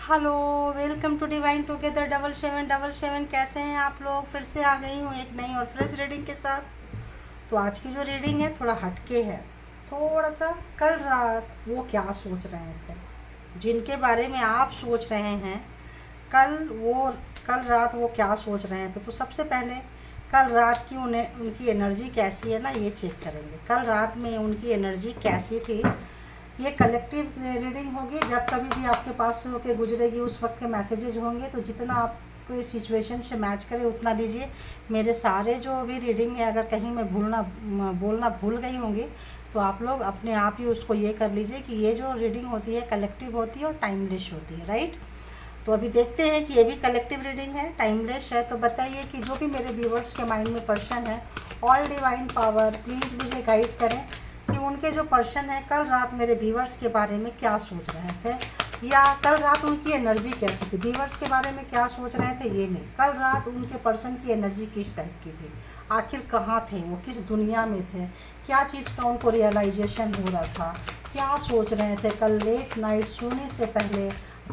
Hello, welcome to divine together 7777। कैसे हैं आप लोग? फिर से आ गई हूँ एक नई और फ्रेश रीडिंग के साथ। तो आज की जो रीडिंग है थोड़ा हटके है। थोड़ा सा कल रात वो क्या सोच रहे थे, जिनके बारे में आप सोच रहे हैं। कल वो कल रात वो क्या सोच रहे थे। तो सबसे पहले कल रात की उन्हें उनकी एनर्जी कैसी है ना, ये चेक करेंगे। कल रात में उनकी एनर्जी कैसी थी। ये कलेक्टिव रीडिंग होगी। जब कभी भी आपके पास से होके गुजरेगी उस वक्त के मैसेजेस होंगे, तो जितना आपको इस सिचुएशन से मैच करे उतना लीजिए। मेरे सारे जो भी रीडिंग है, अगर कहीं मैं बोलना भूल गई होंगी तो आप लोग अपने आप ही उसको ये कर लीजिए कि ये जो रीडिंग होती है कलेक्टिव होती है और टाइमलेस होती है, राइट। तो अभी देखते हैं कि ये भी कलेक्टिव रीडिंग है, टाइमलेस है। तो बताइए कि जो भी मेरे व्यूवर्स के माइंड में पर्सन है, ऑल डिवाइन पावर प्लीज़ मुझे गाइड करें कि उनके जो पर्सन है कल रात मेरे व्यूवर्स के बारे में क्या सोच रहे थे, या कल रात उनकी एनर्जी कैसी थी। व्यूवर्स के बारे में क्या सोच रहे थे ये नहीं, कल रात उनके पर्सन की एनर्जी किस टाइप की थी, आखिर कहाँ थे वो, किस दुनिया में थे, क्या चीज़ का उनको रियलाइजेशन हो रहा था, क्या सोच रहे थे कल लेट नाइट सोने से पहले,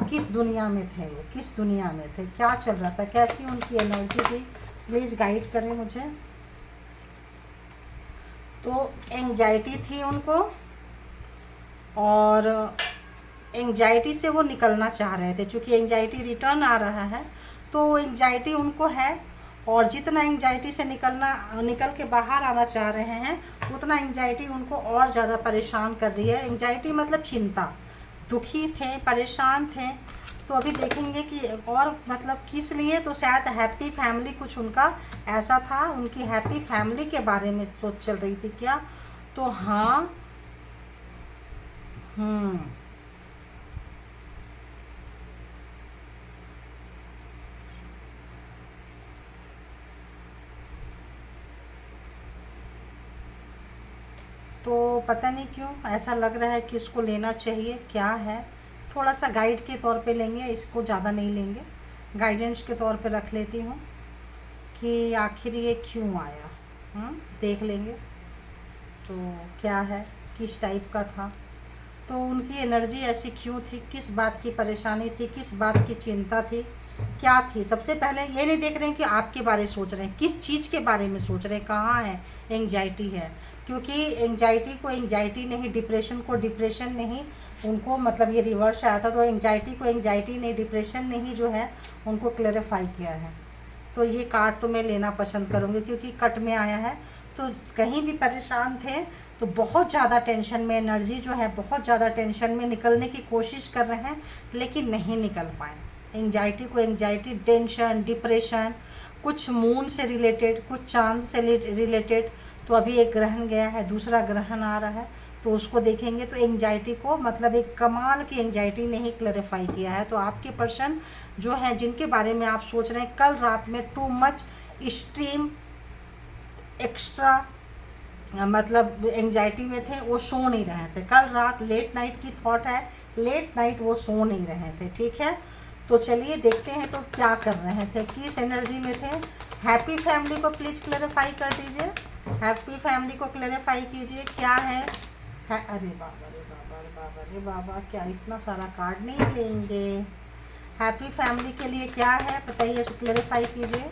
किस दुनिया में थे वो, किस दुनिया में थे, क्या चल रहा था, कैसी उनकी एनर्जी थी। प्लीज़ गाइड करें मुझे। तो एंजाइटी थी उनको, और एंजाइटी से वो निकलना चाह रहे थे। क्योंकि एंजाइटी रिटर्न आ रहा है तो एंजाइटी उनको है, और जितना एंजाइटी से निकल के बाहर आना चाह रहे हैं उतना एंजाइटी उनको और ज़्यादा परेशान कर रही है। एंजाइटी मतलब चिंता, दुखी थे, परेशान थे। तो अभी देखेंगे कि और मतलब किस लिए। तो शायद हैप्पी फैमिली कुछ उनका ऐसा था, उनकी हैप्पी फैमिली के बारे में सोच चल रही थी क्या। तो हाँ, हम्म, तो पता नहीं क्यों ऐसा लग रहा है कि इसको लेना चाहिए। क्या है, थोड़ा सा गाइड के तौर पे लेंगे इसको, ज़्यादा नहीं लेंगे, गाइडेंस के तौर पे रख लेती हूँ कि आखिर ये क्यों आया। देख लेंगे तो क्या है, किस टाइप का था, तो उनकी एनर्जी ऐसी क्यों थी, किस बात की परेशानी थी, किस बात की चिंता थी, क्या थी। सबसे पहले ये नहीं देख रहे हैं कि आपके बारे सोच रहे हैं, किस चीज़ के बारे में सोच रहे हैं, कहाँ है एंजाइटी है। क्योंकि एंजाइटी को एंजाइटी नहीं, डिप्रेशन को डिप्रेशन नहीं, उनको मतलब ये रिवर्स आया था। तो एंजाइटी को एंजाइटी नहीं, डिप्रेशन नहीं जो है उनको क्लेरिफाई किया है। तो ये कार्ड तो मैं लेना पसंद करूँगी क्योंकि कट में आया है। तो कहीं भी परेशान थे तो बहुत ज़्यादा टेंशन में, एनर्जी जो है बहुत ज़्यादा टेंशन में, निकलने की कोशिश कर रहे हैं लेकिन नहीं निकल पाए। एंजाइटी को एंजाइटी, टेंशन, डिप्रेशन, कुछ मून से रिलेटेड, कुछ चांद से रिलेटेड। तो अभी एक ग्रहण गया है, दूसरा ग्रहण आ रहा है, तो उसको देखेंगे। तो एंजाइटी को मतलब एक कमाल की एंजाइटी ने ही क्लैरिफाई किया है। तो आपके पर्सन जो हैं जिनके बारे में आप सोच रहे हैं कल रात में टू मच एक्सट्रीम एक्स्ट्रा मतलब एंजाइटी में थे, वो सो नहीं रहे थे कल रात। लेट नाइट की थॉट है, लेट नाइट वो सो नहीं रहे थे, ठीक है। तो चलिए देखते हैं तो क्या कर रहे थे, किस एनर्जी में थे। हैप्पी फैमिली को प्लीज़ क्लैरिफाई कर दीजिए, हैप्पी फैमिली को क्लैरिफाई कीजिए क्या है। अरे बाबा रे बाबा रे बाबा रे बाबा, क्या इतना सारा कार्ड नहीं लेंगे। हैप्पी फैमिली के लिए क्या है बताइए, तो क्लैरिफाई कीजिए।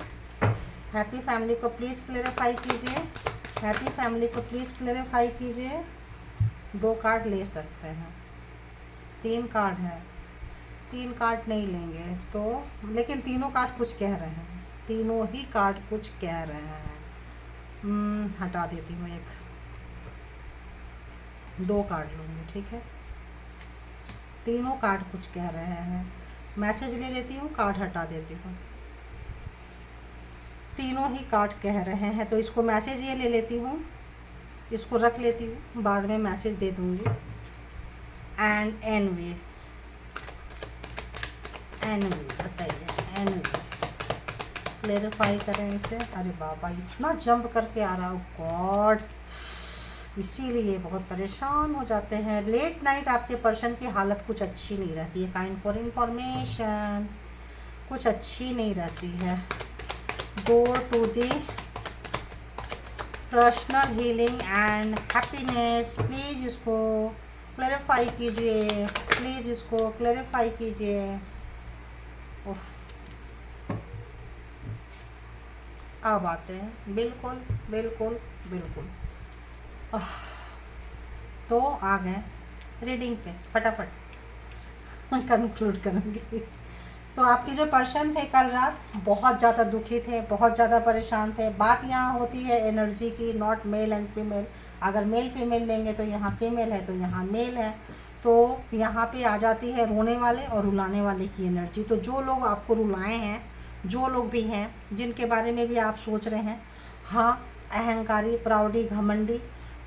हैप्पी फैमिली को प्लीज़ क्लैरिफाई कीजिए, हैप्पी फैमिली को प्लीज़ क्लैरिफाई कीजिए। 2 कार्ड ले सकते हैं, 3 कार्ड है, 3 कार्ड नहीं लेंगे तो, लेकिन तीनों कार्ड कुछ कह रहे हैं, तीनों ही कार्ड कुछ कह रहे हैं। हटा देती हूँ एक, 2 कार्ड लूँगी, ठीक है। तीनों कार्ड कुछ कह रहे हैं, मैसेज ले लेती हूँ, कार्ड हटा देती हूँ। तीनों ही कार्ड कह रहे हैं तो इसको मैसेज ये ले लेती हूँ, इसको रख लेती हूँ, बाद में मैसेज दे दूँगी। एंड एनवे, एनवे बताइए, एनवे क्लेरिफाई करें इसे। अरे बाबा इतना जंप करके आ रहा हो गॉड, इसीलिए बहुत परेशान हो जाते हैं। लेट नाइट आपके पर्सन की हालत कुछ अच्छी नहीं रहती है, काइंड फॉर इंफॉर्मेशन कुछ अच्छी नहीं रहती है। Go to the personal healing and happiness, please इसको क्लैरिफाई कीजिए, प्लीज़ इसको क्लैरिफाई कीजिए। उफ, अब आते हैं, बिल्कुल बिल्कुल बिल्कुल। आह, तो आ गए रीडिंग पे फटाफट कंक्लूड करूँगी। तो आपके जो पर्सन थे कल रात बहुत ज़्यादा दुखी थे, बहुत ज़्यादा परेशान थे। बात यहाँ होती है एनर्जी की, नॉट मेल एंड फीमेल। अगर मेल फीमेल लेंगे तो यहाँ फीमेल है, तो यहाँ मेल है। तो यहाँ पे आ जाती है रोने वाले और रुलाने वाले की एनर्जी। तो जो लोग आपको रुलाए हैं, जो लोग भी हैं जिनके बारे में भी आप सोच रहे हैं, हाँ, अहंकारी, प्राउडी, घमंडी,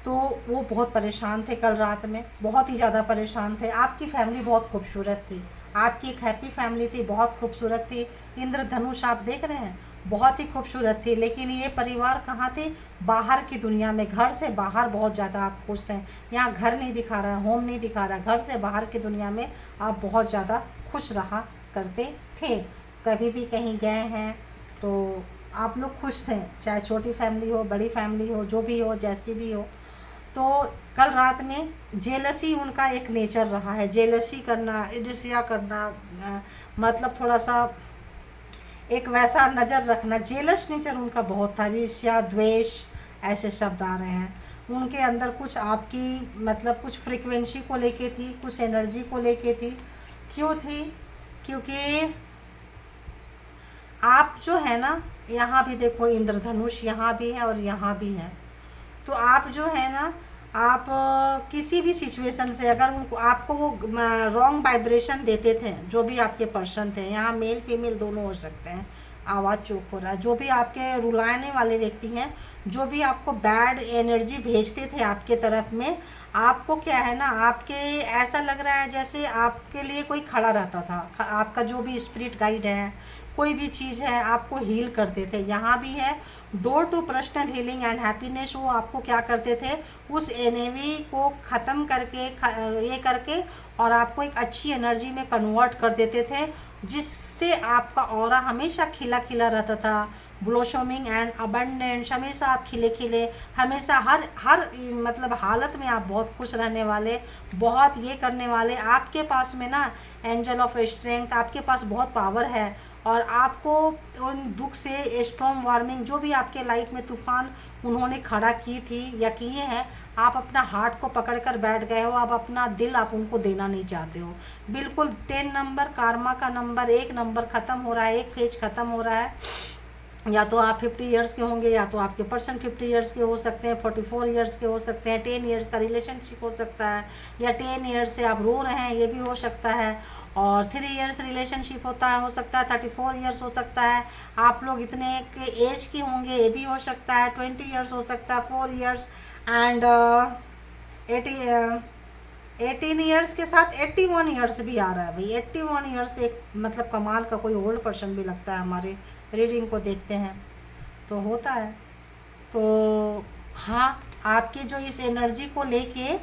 तो वो बहुत परेशान थे कल रात में, बहुत ही ज़्यादा परेशान थे। आपकी फैमिली बहुत खूबसूरत थी, आपकी एक हैप्पी फैमिली थी, बहुत खूबसूरत थी। इंद्रधनुष आप देख रहे हैं, बहुत ही खूबसूरत थी। लेकिन ये परिवार कहाँ थे? बाहर की दुनिया में, घर से बाहर बहुत ज़्यादा आप खुश थे। यहाँ घर नहीं दिखा रहा, होम नहीं दिखा रहा, घर से बाहर की दुनिया में आप बहुत ज़्यादा खुश रहा करते थे। कभी भी कहीं गए हैं तो आप लोग खुश थे, चाहे छोटी फैमिली हो, बड़ी फैमिली हो, जो भी हो, जैसी भी हो। तो कल रात में जेलसी उनका एक नेचर रहा है, जेलसी करना, ईर्ष्या करना, मतलब थोड़ा सा एक वैसा नज़र रखना, जेलस नेचर उनका बहुत था। ईर्ष्या, द्वेष, ऐसे शब्द आ रहे हैं उनके अंदर। कुछ आपकी मतलब कुछ फ्रीक्वेंसी को लेके थी, कुछ एनर्जी को लेके थी। क्यों थी? क्योंकि आप जो है ना, यहाँ भी देखो इंद्रधनुष यहाँ भी है और यहाँ भी है। तो आप जो है ना, आप किसी भी सिचुएशन से अगर उनको आपको वो रॉन्ग वाइब्रेशन देते थे, जो भी आपके पर्सन थे, यहाँ मेल फीमेल दोनों हो सकते हैं, आवाज़ चोक हो रहा है, जो भी आपके रुलाने वाले व्यक्ति हैं, जो भी आपको बैड एनर्जी भेजते थे आपके तरफ में, आपको क्या है ना, आपके ऐसा लग रहा है जैसे आपके लिए कोई खड़ा रहता था। आपका जो भी स्पिरिट गाइड है, कोई भी चीज़ है, आपको हील करते थे। यहाँ भी है door to personal healing and happiness. वो आपको क्या करते थे, उस एनर्जी को ख़त्म करके ये करके और आपको एक अच्छी एनर्जी में कन्वर्ट कर देते थे, जिससे आपका ऑरा हमेशा खिला खिला रहता था। ब्लोसमिंग एंड अबंडेंस, हमेशा आप खिले खिले, हमेशा हर हर मतलब हालत में आप बहुत खुश रहने वाले, बहुत ये करने वाले। आपके पास में ना एंजल ऑफ स्ट्रेंथ, आपके पास बहुत पावर है। और आपको उन दुख से, स्टॉर्म वार्मिंग, जो भी आपके लाइफ में तूफान उन्होंने खड़ा की थी या किए हैं, आप अपना हार्ट को पकड़ कर बैठ गए हो। आप अपना दिल आप उनको देना नहीं चाहते हो। बिल्कुल 10 नंबर कारमा का नंबर, 1 नंबर ख़त्म हो रहा है, एक फेज ख़त्म हो रहा है। या तो आप 50 ईयर्स के होंगे, या तो आपके पर्सन 50 ईयर्स के हो सकते हैं, 44 ईयर्स के हो सकते हैं, 10 ईयर्स का रिलेशनशिप हो सकता है, या 10 ईयर्स से आप रो रहे हैं, ये भी हो सकता है। और 3 ईयर्स रिलेशनशिप होता है, हो सकता है 34 ईयर्स हो सकता है। आप लोग इतने के एज के होंगे, ये भी हो सकता है। 20 ईयर्स हो सकता है, 4 ईयर्स एंड 18 ईयर्स के साथ 81 ईयर्स भी आ रहा है भाई। 81 ईयर्स एक मतलब कमाल का कोई ओल्ड पर्सन भी लगता है। हमारे रीडिंग को देखते हैं तो होता है। तो हाँ, आपकी जो इस एनर्जी को लेके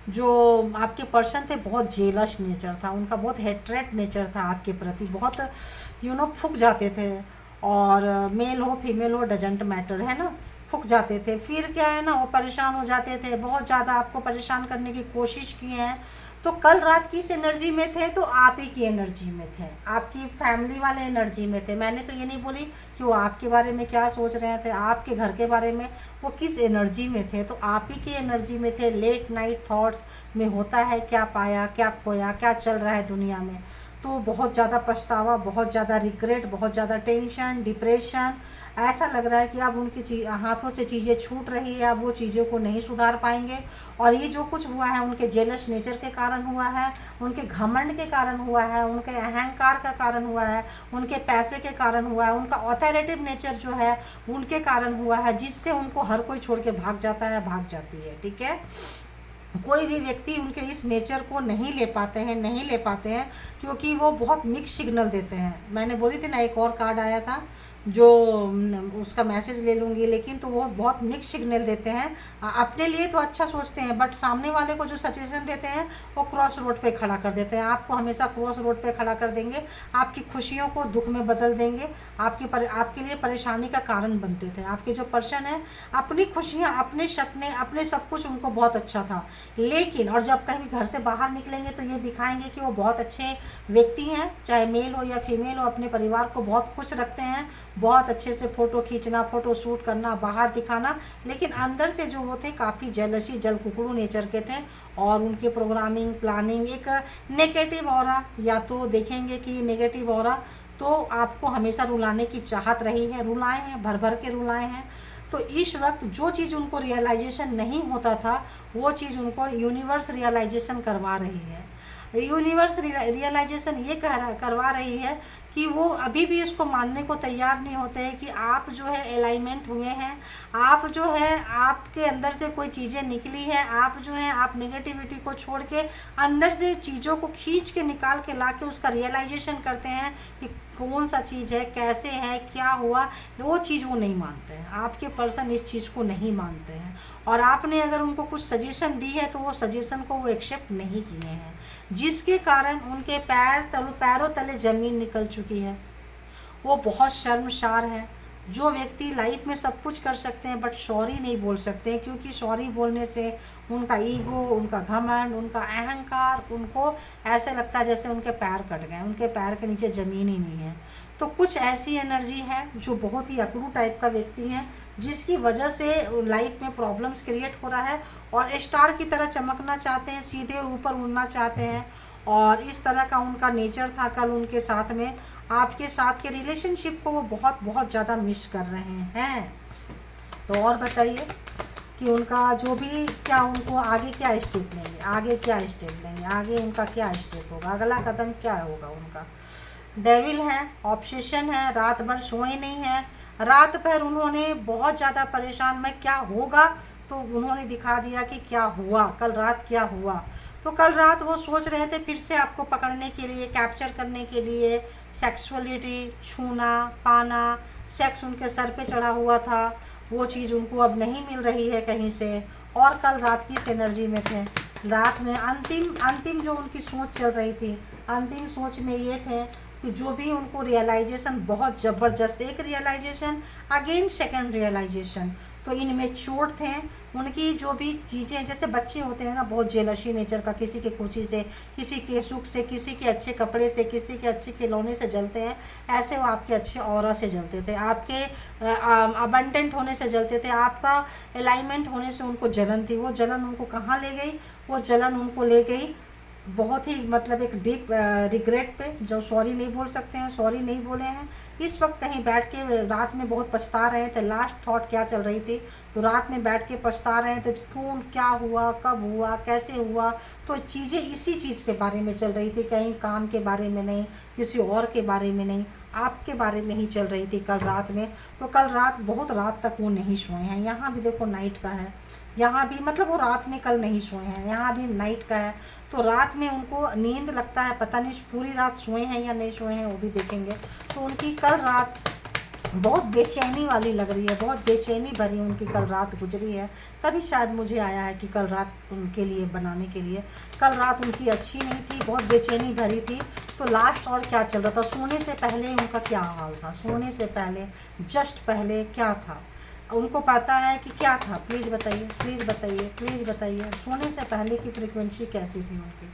जो आपके पर्सन थे, बहुत जेलस नेचर था उनका, बहुत हेट्रेट नेचर था आपके प्रति, बहुत फूक जाते थे। और मेल हो फीमेल हो डजेंट मैटर, है ना, फूक जाते थे। फिर क्या है ना, वो परेशान हो जाते थे, बहुत ज़्यादा आपको परेशान करने की कोशिश की है। तो कल रात किस एनर्जी में थे? तो आप ही की एनर्जी में थे, आपकी फैमिली वाले एनर्जी में थे। मैंने तो ये नहीं बोली कि वो आपके बारे में क्या सोच रहे थे, आपके घर के बारे में वो किस एनर्जी में थे, तो आप ही की एनर्जी में थे। लेट नाइट थॉट्स में होता है क्या पाया, क्या खोया, क्या चल रहा है दुनिया में। तो बहुत ज़्यादा पछतावा, बहुत ज़्यादा रिग्रेट, बहुत ज़्यादा टेंशन, डिप्रेशन। ऐसा लग रहा है कि अब उनकी हाथों से चीज़ें छूट रही है, अब वो चीज़ों को नहीं सुधार पाएंगे। और ये जो कुछ हुआ है उनके जेलस नेचर के कारण हुआ है, उनके घमंड के कारण हुआ है, उनके अहंकार का कारण हुआ है, उनके पैसे के कारण हुआ है, उनका ऑथोरिटेटिव नेचर जो है उनके कारण हुआ है, जिससे उनको हर कोई छोड़ के भाग जाता है, भाग जाती है। ठीक है, कोई भी व्यक्ति उनके इस नेचर को नहीं ले पाते हैं, नहीं ले पाते हैं, क्योंकि वो बहुत मिक्स सिग्नल देते हैं। मैंने बोली थी ना, एक और कार्ड आया था जो उसका मैसेज ले लूँगी, लेकिन तो वो बहुत मिक्स सिग्नल देते हैं। अपने लिए तो अच्छा सोचते हैं, बट सामने वाले को जो सजेशन देते हैं वो क्रॉस रोड पे खड़ा कर देते हैं। आपको हमेशा क्रॉस रोड पे खड़ा कर देंगे, आपकी खुशियों को दुख में बदल देंगे, आपके लिए परेशानी का कारण बनते थे। आपके जो पर्सन है, अपनी खुशियाँ, अपने सपने, अपने सब कुछ उनको बहुत अच्छा था, लेकिन और जब कहीं घर से बाहर निकलेंगे तो ये दिखाएंगे कि वो बहुत अच्छे व्यक्ति हैं, चाहे मेल हो या फीमेल हो, अपने परिवार को बहुत खुश रखते हैं, बहुत अच्छे से फ़ोटो खींचना, फ़ोटो शूट करना, बाहर दिखाना, लेकिन अंदर से जो वो थे काफ़ी जेलसी, जल कुकड़ू नेचर के थे। और उनके प्रोग्रामिंग, प्लानिंग एक नेगेटिव ऑरा, या तो देखेंगे कि नेगेटिव ऑरा, तो आपको हमेशा रुलाने की चाहत रही है, रुलाए हैं, भर भर के रुलाए हैं। तो इस वक्त जो चीज़ उनको रियलाइजेशन नहीं होता था, वो चीज़ उनको यूनिवर्स रियलाइजेशन करवा रही है। यूनिवर्स रियलाइजेशन ये करवा रही है कि वो अभी भी इसको मानने को तैयार नहीं होते हैं कि आप जो है अलाइनमेंट हुए हैं, आप जो है आपके अंदर से कोई चीज़ें निकली है, आप जो है आप नेगेटिविटी को छोड़ के अंदर से चीज़ों को खींच के निकाल के ला के उसका रियलाइजेशन करते हैं कि कौन सा चीज़ है, कैसे है, क्या हुआ। वो चीज़ वो नहीं मानते हैं, आपके पर्सन इस चीज़ को नहीं मानते हैं। और आपने अगर उनको कुछ सजेशन दी है तो वो सजेशन को वो एक्सेप्ट नहीं किए हैं, जिसके कारण उनके पैरों तले ज़मीन निकल चुकी है। वो बहुत शर्मसार है। जो व्यक्ति लाइफ में सब कुछ कर सकते हैं बट सॉरी नहीं बोल सकते हैं, क्योंकि सॉरी बोलने से उनका ईगो, उनका घमंड, उनका अहंकार, उनको ऐसे लगता है जैसे उनके पैर कट गए, उनके पैर के नीचे ज़मीन ही नहीं है। तो कुछ ऐसी एनर्जी है जो बहुत ही अकड़ू टाइप का व्यक्ति है, जिसकी वजह से लाइफ में प्रॉब्लम्स क्रिएट हो रहा है, और स्टार की तरह चमकना चाहते हैं, सीधे ऊपर उड़ना चाहते हैं। और इस तरह का उनका नेचर था कल उनके साथ में। आपके साथ के रिलेशनशिप को वो बहुत बहुत ज़्यादा मिस कर रहे हैं। तो और बताइए कि उनका जो भी क्या, उनको आगे क्या स्टेप लेंगे, आगे क्या स्टेप लेंगे, आगे उनका क्या स्टेप होगा, अगला कदम क्या होगा उनका। डेविल है, ऑब्सेशन है, रात भर सोए नहीं है, रात भर उन्होंने बहुत ज़्यादा परेशान, मैं क्या होगा, तो उन्होंने दिखा दिया कि क्या हुआ, कल रात क्या हुआ। तो कल रात वो सोच रहे थे फिर से आपको पकड़ने के लिए, कैप्चर करने के लिए, सेक्सुअलिटी, छूना, पाना, सेक्स उनके सर पे चढ़ा हुआ था, वो चीज़ उनको अब नहीं मिल रही है कहीं से। और कल रात की इस एनर्जी में थे, रात में अंतिम जो उनकी सोच चल रही थी, अंतिम सोच में ये थे कि जो भी उनको रियलाइजेशन बहुत ज़बरदस्त, एक रियलाइजेशन अगेन सेकंड रियलाइजेशन, तो इनमेच्योर थे। उनकी जो भी चीज़ें, जैसे बच्चे होते हैं ना, बहुत जेलसी नेचर का, किसी के खुशी से, किसी के सुख से, किसी के अच्छे कपड़े से, किसी के अच्छे खिलौने से जलते हैं, ऐसे वो आपके अच्छे ऑरा से जलते थे, आपके अबंडेंट होने से जलते थे, आपका अलाइनमेंट होने से उनको जलन थी। वो जलन उनको कहाँ ले गई, वो जलन उनको ले गई बहुत ही मतलब एक डीप रिग्रेट पे, जो सॉरी नहीं बोल सकते हैं, सॉरी नहीं बोले हैं। इस वक्त कहीं बैठ के रात में बहुत पछता रहे थे, लास्ट थॉट क्या चल रही थी, तो रात में बैठ के पछता रहे थे, कौन क्या हुआ, कब हुआ, कैसे हुआ। तो चीज़ें इसी चीज़ के बारे में चल रही थी, कहीं काम के बारे में नहीं, किसी और के बारे में नहीं, आपके बारे में ही चल रही थी कल रात में। तो कल रात बहुत रात तक वो नहीं सोए हैं। यहाँ भी देखो नाइट का है, यहाँ भी मतलब वो रात में कल नहीं सोए हैं, यहाँ भी नाइट का है। तो रात में उनको नींद लगता है, पता नहीं पूरी रात सोए हैं या नहीं सोए हैं, वो भी देखेंगे। तो उनकी कल रात बहुत बेचैनी वाली लग रही है, बहुत बेचैनी भरी उनकी कल रात गुजरी है। तभी शायद मुझे आया है कि कल रात उनके लिए बनाने के लिए, कल रात उनकी अच्छी नहीं थी, बहुत बेचैनी भरी थी। तो लास्ट और क्या चल रहा था, सोने से पहले उनका क्या हाल था, सोने से पहले, जस्ट पहले क्या था, उनको पता है कि क्या था। प्लीज़ बताइए, प्लीज़ बताइए, प्लीज़ बताइए, सोने से पहले की फ्रीक्वेंसी कैसी थी उनकी।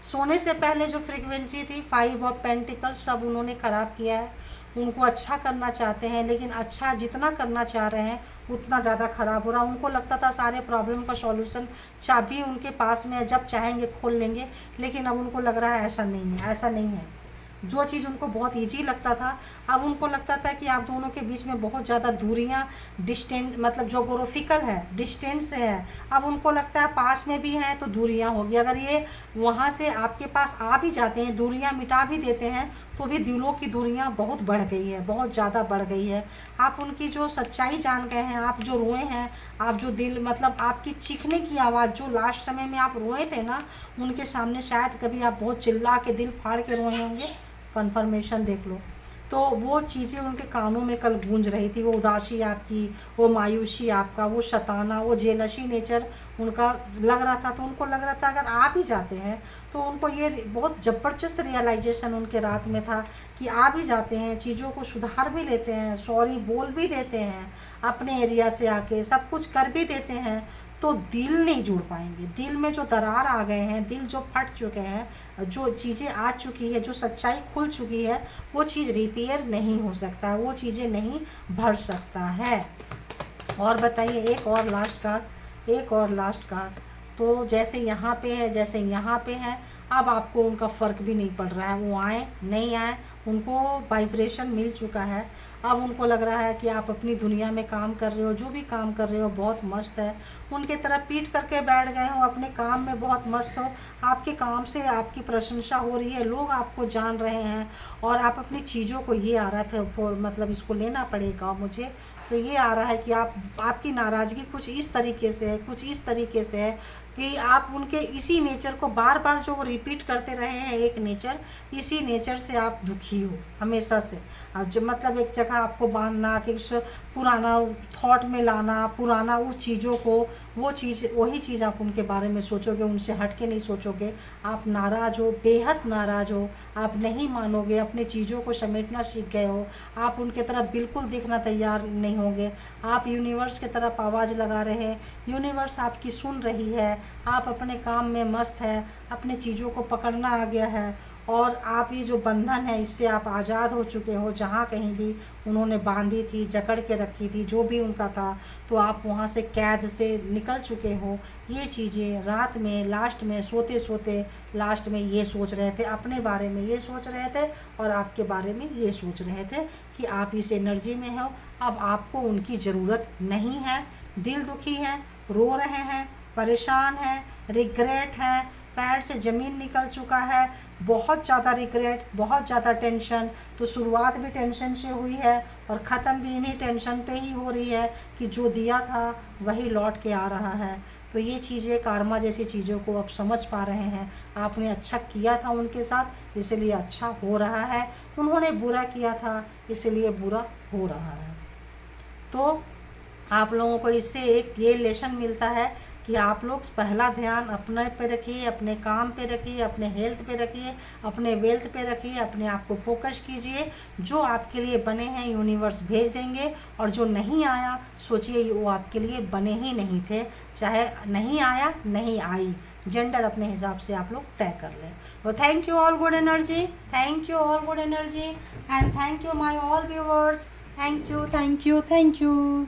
सोने से पहले जो फ्रीक्वेंसी थी, 5 ऑफ पेंटिकल्स, सब उन्होंने ख़राब किया है। उनको अच्छा करना चाहते हैं, लेकिन अच्छा जितना करना चाह रहे हैं उतना ज़्यादा ख़राब हो रहा। उनको लगता था सारे प्रॉब्लम का सॉल्यूशन चाबी उनके पास में है, जब चाहेंगे खोल लेंगे, लेकिन अब उनको लग रहा है ऐसा नहीं है, ऐसा नहीं है। जो चीज़ उनको बहुत ईजी लगता था, अब उनको लगता था कि आप दोनों के बीच में बहुत ज़्यादा दूरियां, डिस्टेंस, मतलब जोग्राफिकल है, डिस्टेंस है। अब उनको लगता है पास में भी हैं तो दूरियां होगी। अगर ये वहाँ से आपके पास आ भी जाते हैं, दूरियां मिटा भी देते हैं, तो भी दिलों की दूरियां बहुत बढ़ गई है, बहुत ज़्यादा बढ़ गई है। आप उनकी जो सच्चाई जान गए हैं, आप जो रोए हैं, आप जो दिल मतलब आपकी चीखने की आवाज़ जो लास्ट समय में आप रोए थे ना, उनके सामने शायद कभी आप बहुत चिल्ला के दिल फाड़ के रोए होंगे। कन्फर्मेशन देख लो, तो वो चीज़ें उनके कानों में कल गूंज रही थी, वो उदासी आपकी, वो मायूसी आपका, वो शताना, वो जेलसी नेचर उनका लग रहा था। तो उनको लग रहा था अगर आ भी जाते हैं तो उनको ये बहुत ज़बरदस्त रियलाइजेशन उनके रात में था कि आ भी जाते हैं, चीज़ों को सुधार भी लेते हैं, सॉरी बोल भी देते हैं, अपने एरिया से आके सब कुछ कर भी देते हैं, तो दिल नहीं जुड़ पाएंगे। दिल में जो दरार आ गए हैं, दिल जो फट चुके हैं, जो चीज़ें आ चुकी है, जो सच्चाई खुल चुकी है, वो चीज़ रिपेयर नहीं हो सकता, वो चीज़ें नहीं भर सकता है। और बताइए, एक और लास्ट कार्ड, एक और लास्ट कार्ड। तो जैसे यहाँ पे है, जैसे यहाँ पे है, अब आपको उनका फ़र्क भी नहीं पड़ रहा है, वो आए नहीं आए, उनको वाइब्रेशन मिल चुका है। अब उनको लग रहा है कि आप अपनी दुनिया में काम कर रहे हो, जो भी काम कर रहे हो बहुत मस्त है, उनके तरफ पीठ करके बैठ गए हो, अपने काम में बहुत मस्त हो, आपके काम से आपकी प्रशंसा हो रही है, लोग आपको जान रहे हैं, और आप अपनी चीज़ों को, ये आ रहा है मतलब इसको लेना पड़ेगा मुझे, तो ये आ रहा है कि आपकी नाराज़गी कुछ इस तरीके से है, कुछ इस तरीके से है कि आप उनके इसी नेचर को बार बार जो वो रिपीट करते रहे हैं, एक नेचर, इसी नेचर से आप दुखी हो हमेशा से। अब जो मतलब एक जगह आपको बांधना, कि पुराना थॉट में लाना, पुराना उस चीज़ों को, वो चीज़, वही चीज़ आप उनके बारे में सोचोगे, उनसे हट के नहीं सोचोगे। आप नाराज़ हो, बेहद नाराज़ हो, आप नहीं मानोगे, अपने चीज़ों को समेटना सीख गए हो, आप उनके तरफ बिल्कुल देखना तैयार नहीं होंगे। आप यूनिवर्स की तरफ आवाज़ लगा रहे हैं, यूनिवर्स आपकी सुन रही है, आप अपने काम में मस्त है, अपने चीज़ों को पकड़ना आ गया है, और आप ये जो बंधन है इससे आप आज़ाद हो चुके हो। जहाँ कहीं भी उन्होंने बांधी थी, जकड़ के रखी थी, जो भी उनका था, तो आप वहाँ से कैद से निकल चुके हो। ये चीज़ें रात में लास्ट में सोते सोते लास्ट में ये सोच रहे थे, अपने बारे में ये सोच रहे थे, और आपके बारे में ये सोच रहे थे कि आप इस एनर्जी में हो, अब आपको उनकी ज़रूरत नहीं है, दिल दुखी है, रो रहे हैं, परेशान हैं, रिग्रेट है, पैर से ज़मीन निकल चुका है, बहुत ज़्यादा रिग्रेट, बहुत ज़्यादा टेंशन। तो शुरुआत भी टेंशन से हुई है और ख़त्म भी इन्हीं टेंशन पे ही हो रही है कि जो दिया था वही लौट के आ रहा है। तो ये चीज़ें, कार्मा जैसी चीज़ों को आप समझ पा रहे हैं, आपने अच्छा किया था उनके साथ इसलिए अच्छा हो रहा है, उन्होंने बुरा किया था इसलिए बुरा हो रहा है। तो आप लोगों को इससे एक ये लेसन मिलता है कि आप लोग पहला ध्यान अपने पे रखिए, अपने काम पे रखिए, अपने हेल्थ पे रखिए, अपने वेल्थ पे रखिए, अपने आप को फोकस कीजिए। जो आपके लिए बने हैं यूनिवर्स भेज देंगे, और जो नहीं आया सोचिए वो आपके लिए बने ही नहीं थे, चाहे नहीं आया नहीं आई, जेंडर अपने हिसाब से आप लोग तय कर लें। तो thank you all good energy, thank you all good energy, and thank you my all viewers, thank you, thank you, thank you.